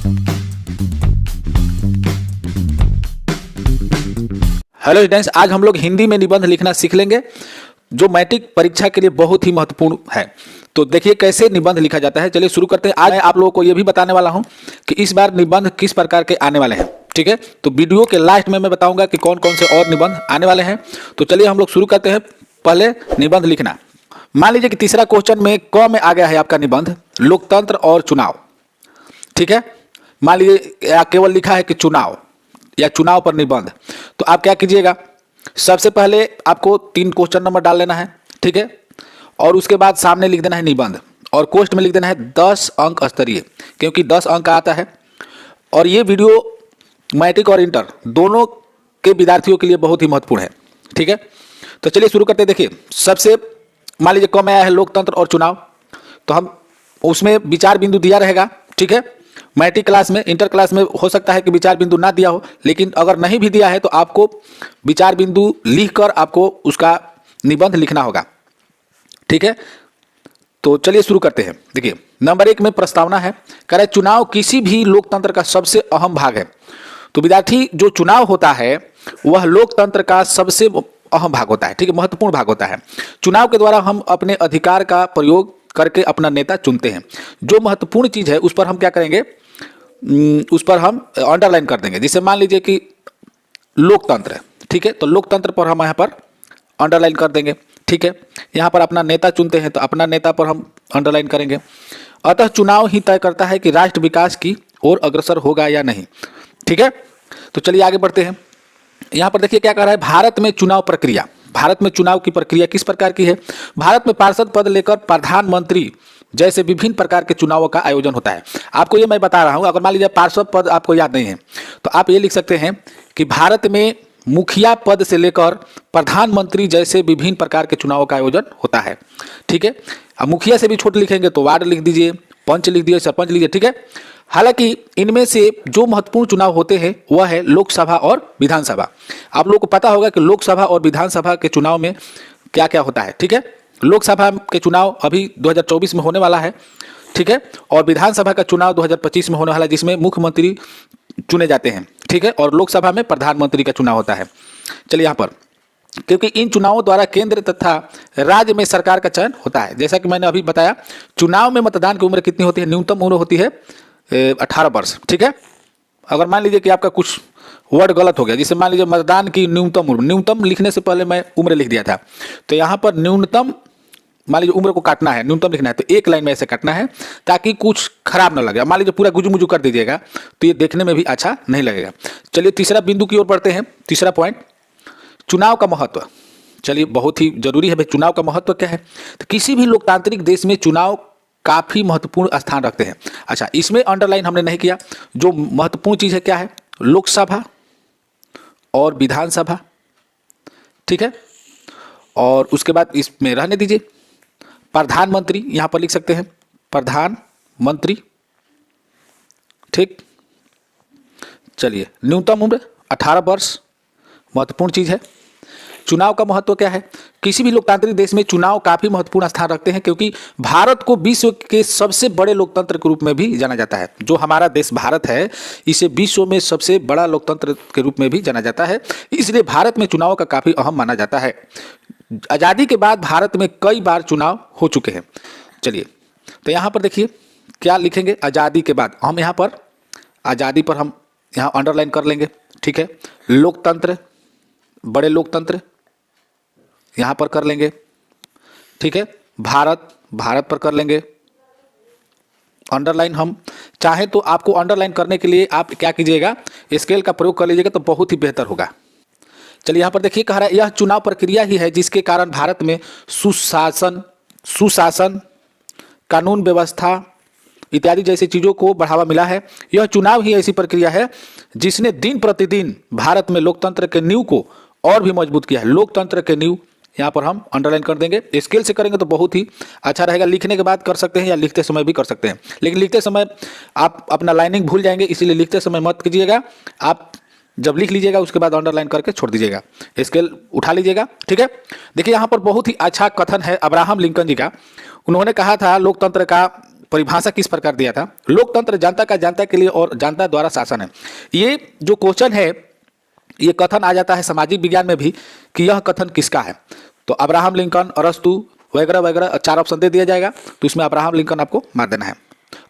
Hello students, आज हम लोग हिंदी में निबंध लिखना सीख लेंगे जो मैट्रिक परीक्षा के लिए बहुत ही महत्वपूर्ण है। तो देखिए कैसे निबंध लिखा जाता है। चलिए शुरू करते हैं। आज मैं आप लोगों को यह भी बताने वाला हूं कि इस बार निबंध किस प्रकार के आने वाले हैं। ठीक है, तो वीडियो के लास्ट में मैं बताऊंगा कि कौन कौन से और निबंध आने वाले हैं। तो चलिए हम लोग शुरू करते हैं। पहले निबंध लिखना। मान लीजिए कि तीसरा क्वेश्चन में क में आ गया है आपका निबंध लोकतंत्र और चुनाव। ठीक है, मान लीजिए केवल लिखा है कि चुनाव या चुनाव पर निबंध। तो आप क्या कीजिएगा, सबसे पहले आपको 3 क्वेश्चन नंबर डाल लेना है। ठीक है, और उसके बाद सामने लिख देना है निबंध और कोष्ठ में लिख देना है 10 अंक स्तरीय, क्योंकि 10 अंक आता है। और ये वीडियो मैट्रिक और इंटर दोनों के विद्यार्थियों के लिए बहुत ही महत्वपूर्ण है। ठीक है, तो चलिए शुरू करते हैं। देखिए सबसे मान लीजिए क में आया है लोकतंत्र और चुनाव, तो हम उसमें विचार बिंदु दिया रहेगा। ठीक है, मैट्रिक क्लास में, इंटर क्लास में हो सकता है कि विचार बिंदु ना दिया हो, लेकिन अगर नहीं भी दिया है तो आपको विचार बिंदु लिखकर आपको उसका निबंध लिखना होगा। ठीक है, तो चलिए शुरू करते हैं। देखिए नंबर 1 में प्रस्तावना है, कह रहे चुनाव किसी भी लोकतंत्र का सबसे अहम भाग है। तो विद्यार्थी, जो चुनाव होता है वह लोकतंत्र का सबसे अहम भाग होता है। ठीक है, महत्वपूर्ण भाग होता है। चुनाव के द्वारा हम अपने अधिकार का प्रयोग करके अपना नेता चुनते हैं। जो महत्वपूर्ण चीज है उस पर हम क्या करेंगे, उस पर हम अंडरलाइन कर देंगे। जैसे मान लीजिए कि लोकतंत्र, ठीक है, तो लोकतंत्र पर हम यहाँ पर अंडरलाइन कर देंगे। ठीक है, यहाँ पर अपना नेता चुनते हैं तो अपना नेता पर हम अंडरलाइन करेंगे। अतः चुनाव ही तय करता है कि राष्ट्र विकास की ओर अग्रसर होगा या नहीं। ठीक है, तो चलिए आगे बढ़ते हैं। यहाँ पर देखिए क्या कह रहा है, भारत में चुनाव प्रक्रिया। भारत में चुनाव की प्रक्रिया किस प्रकार की है। भारत में पार्षद पद लेकर प्रधानमंत्री जैसे विभिन्न प्रकार के चुनावों का आयोजन होता है। आपको ये मैं बता रहा हूं, अगर मान लीजिए पार्षद पद आपको याद नहीं है तो आप ये लिख सकते हैं कि भारत में मुखिया पद से लेकर प्रधानमंत्री जैसे विभिन्न प्रकार के चुनावों का आयोजन होता है। ठीक है, अब मुखिया से भी छोटे लिखेंगे तो वार्ड लिख दीजिए, पंच लिख दीजिए, सरपंच लीजिए। ठीक है, हालांकि इनमें से जो महत्वपूर्ण चुनाव होते हैं वह है लोकसभा और विधानसभा। आप लोगों को पता होगा कि लोकसभा और विधानसभा के चुनाव में क्या क्या होता है। ठीक है, लोकसभा के चुनाव अभी 2024 में होने वाला है। ठीक है, और विधानसभा का चुनाव 2025 में होने वाला है, जिसमें मुख्यमंत्री चुने जाते हैं। ठीक है, और लोकसभा में प्रधानमंत्री का चुनाव होता है। चलिए यहाँ पर, क्योंकि इन चुनावों द्वारा केंद्र तथा राज्य में सरकार का चयन होता है। जैसा कि मैंने अभी बताया, चुनाव में मतदान की उम्र कितनी होती है, न्यूनतम उम्र होती है 18 वर्ष। ठीक है, अगर मान लीजिए कि आपका कुछ वर्ड गलत हो गया, जिसे मान लीजिए मतदान की न्यूनतम उम्र, न्यूनतम लिखने से पहले मैं उम्र लिख दिया था, तो यहाँ पर न्यूनतम मान लीजिए उम्र को काटना है, न्यूनतम लिखना है तो एक लाइन में ऐसे काटना है ताकि कुछ खराब ना लगे। मान लीजिए पूरा गुजू मुजू कर दीजिएगा तो ये देखने में भी अच्छा नहीं लगेगा। चलिए तीसरा बिंदु की ओर बढ़ते हैं। तीसरा पॉइंट, चुनाव का महत्व। चलिए बहुत ही जरूरी है भाई, चुनाव का महत्व क्या है। तो किसी भी लोकतांत्रिक देश में चुनाव काफी महत्वपूर्ण स्थान रखते हैं। अच्छा, इसमें अंडरलाइन हमने नहीं किया। जो महत्वपूर्ण चीज है क्या है, लोकसभा और विधानसभा। ठीक है, और उसके बाद इसमें रहने दीजिए प्रधानमंत्री, यहां पर लिख सकते हैं प्रधानमंत्री। ठीक, चलिए न्यूनतम उम्र 18 वर्ष महत्वपूर्ण चीज है। चुनाव का महत्व क्या है, किसी भी लोकतांत्रिक देश में चुनाव काफी महत्वपूर्ण स्थान रखते हैं, क्योंकि भारत को विश्व के सबसे बड़े लोकतंत्र के रूप में भी जाना जाता है। जो हमारा देश भारत है इसे विश्व में सबसे बड़ा लोकतंत्र के रूप में भी जाना जाता है, इसलिए भारत में चुनाव का काफी अहम माना जाता है। आजादी के बाद भारत में कई बार चुनाव हो चुके हैं। चलिए तो यहाँ पर देखिए क्या लिखेंगे, आजादी के बाद। हम यहाँ पर आजादी पर हम यहाँ अंडरलाइन कर लेंगे। ठीक है, लोकतंत्र, बड़े लोकतंत्र यहाँ पर कर लेंगे। ठीक है, भारत, भारत पर कर लेंगे अंडरलाइन। हम चाहे तो आपको अंडरलाइन करने के लिए आप क्या कीजिएगा, स्केल का प्रयोग कर लीजिएगा तो बहुत ही बेहतर होगा। चलिए यहाँ पर देखिए कह रहा है, यह चुनाव प्रक्रिया ही है जिसके कारण भारत में सुशासन, कानून व्यवस्था इत्यादि जैसी चीजों को बढ़ावा मिला है। यह चुनाव ही ऐसी प्रक्रिया है जिसने दिन प्रतिदिन भारत में लोकतंत्र के नींव को और भी मजबूत किया है। लोकतंत्र के नींव यहाँ पर हम अंडरलाइन कर देंगे। स्केल से करेंगे तो बहुत ही अच्छा रहेगा। लिखने के बाद कर सकते हैं या लिखते समय भी कर सकते हैं, लेकिन लिखते समय आप अपना लाइनिंग भूल जाएंगे, इसीलिए लिखते समय मत कीजिएगा। आप जब लिख लीजिएगा उसके बाद अंडरलाइन करके छोड़ दीजिएगा, स्केल उठा लीजिएगा। ठीक है, देखिए यहाँ पर बहुत ही अच्छा कथन है अब्राहम लिंकन जी का। उन्होंने कहा था लोकतंत्र का परिभाषा किस प्रकार दिया था, लोकतंत्र जनता के लिए और जनता द्वारा शासन है। ये जो क्वेश्चन है, ये कथन आ जाता है सामाजिक विज्ञान में भी कि यह कथन किसका है। तो अब्राहम लिंकन, अरस्तु वगैरह वगैरह 4 ऑप्शन दे दिया जाएगा, तो इसमें अब्राहम लिंकन आपको मार देना है।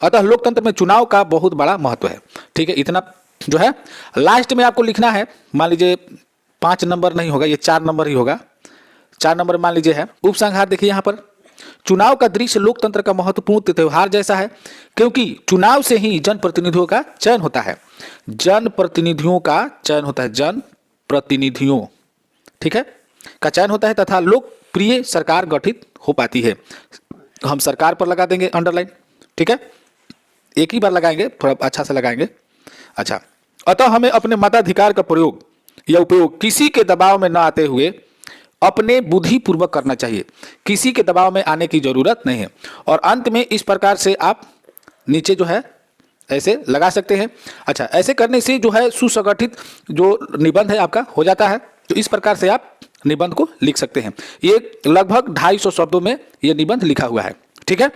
अतः लोकतंत्र में चुनाव का बहुत बड़ा महत्व है। ठीक है, इतना जो है लास्ट में आपको लिखना है। मान लीजिए 5 नंबर नहीं होगा, ये 4 नंबर ही होगा। 4 नंबर मान लीजिए है उपसंहार। देखिए यहाँ पर चुनाव का दृश्य लोकतंत्र का महत्वपूर्ण त्योहार जैसा है, क्योंकि चुनाव से ही जनप्रतिनिधियों का चयन होता है। जनप्रतिनिधियों का चयन होता है, जनप्रतिनिधियों, ठीक है, का चयन होता है तथा लोकप्रिय सरकार गठित हो पाती है। हम सरकार पर लगा देंगे अंडरलाइन, ठीक है, एक ही बार लगाएंगे, थोड़ा अच्छा से लगाएंगे। अच्छा, अतः हमें अपने मताधिकार का प्रयोग या उपयोग किसी के दबाव में न आते हुए अपने बुद्धि पूर्वक करना चाहिए। किसी के दबाव में आने की जरूरत नहीं है। और अंत में इस प्रकार से आप नीचे जो है ऐसे लगा सकते हैं। अच्छा, ऐसे करने से जो है सुसंगठित जो निबंध है आपका हो जाता है। तो इस प्रकार से आप निबंध को लिख सकते हैं। ये लगभग 250 शब्दों में ये निबंध लिखा हुआ है। ठीक है,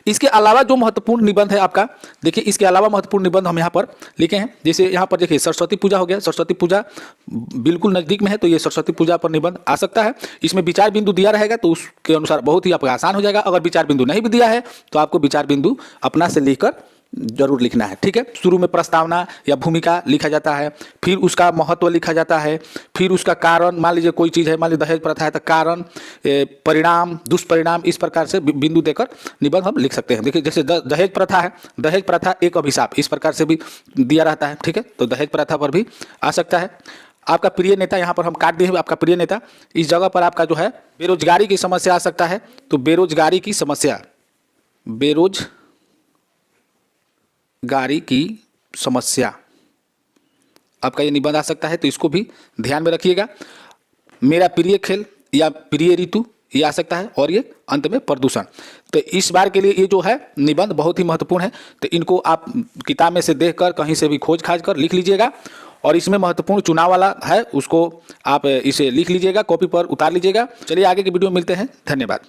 इसके अलावा जो महत्वपूर्ण निबंध है आपका, देखिए इसके अलावा महत्वपूर्ण निबंध हम यहाँ पर लिखे हैं। जैसे यहाँ पर देखिए सरस्वती पूजा हो गया, सरस्वती पूजा बिल्कुल नजदीक में है, तो ये सरस्वती पूजा पर निबंध आ सकता है। इसमें विचार बिंदु दिया रहेगा, तो उसके अनुसार बहुत ही आपका आसान हो जाएगा। अगर विचार बिंदु नहीं भी दिया है तो आपको विचार बिंदु अपना से लिखकर जरूर लिखना है। ठीक है, शुरू में प्रस्तावना या भूमिका लिखा जाता है, फिर उसका महत्व लिखा जाता है, फिर उसका कारण, मान लीजिए कोई चीज़ है, मान लीजिए दहेज प्रथा है तो कारण, परिणाम, दुष्परिणाम, इस प्रकार से बिंदु देकर निबंध हम लिख सकते हैं। देखिए जैसे दहेज प्रथा है, दहेज प्रथा एक अभिशाप, इस प्रकार से भी दिया रहता है। ठीक है, तो दहेज प्रथा पर भी आ सकता है। आपका प्रिय नेता, यहाँ पर हम काट दिए आपका प्रिय नेता, इस जगह पर आपका जो है बेरोजगारी की समस्या आ सकता है। तो बेरोजगारी की समस्या, बेरोजगारी की समस्या आपका ये निबंध आ सकता है, तो इसको भी ध्यान में रखिएगा। मेरा प्रिय खेल या प्रिय ऋतु ये आ सकता है, और ये अंत में प्रदूषण। तो इस बार के लिए ये जो है निबंध बहुत ही महत्वपूर्ण है। तो इनको आप किताब में से देखकर कहीं से भी खोज खाज कर लिख लीजिएगा। और इसमें महत्वपूर्ण चुनाव वाला है, उसको आप इसे लिख लीजिएगा, कॉपी पर उतार लीजिएगा। चलिए आगे की वीडियो में मिलते हैं, धन्यवाद।